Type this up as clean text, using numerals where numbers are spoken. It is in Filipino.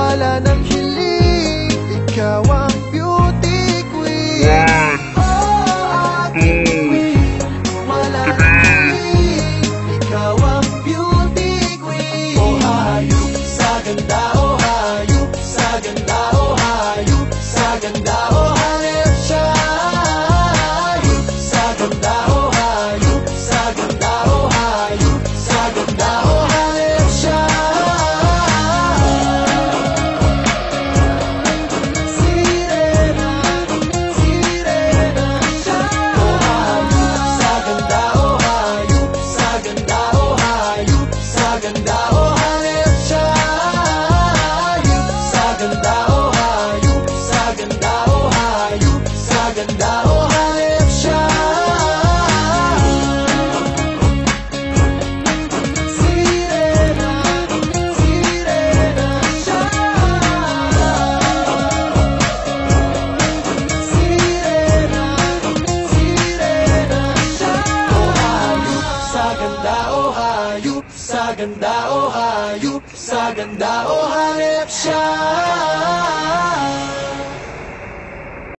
wala nang hiling, ikaw ang beauty queen. Oh, aking queen, wala nang hiling, ikaw ang beauty queen. Oh, hayop sa ganda, oh, hayop sa ganda, oh, hayop sa ganda, oh, hanip siya. Hayop sa ganda, oh, hayop sa ganda, oh, hayop sa ganda, oh, hanip siya. Sirena, sirena siya. Oh, hayop sa ganda, oh, hayop sa ganda, oh, hayop sa ganda, oh, hanip siya. Hayop sa ganda, oh, hayop sa ganda, oh, hayop sa ganda, oh, hanip siya. Sirena, sirena siya. Sirena, sirena siya. Oh, hayop sa ganda, oh, hayop sa ganda, oh, hayop sa ganda, oh, hanip siya.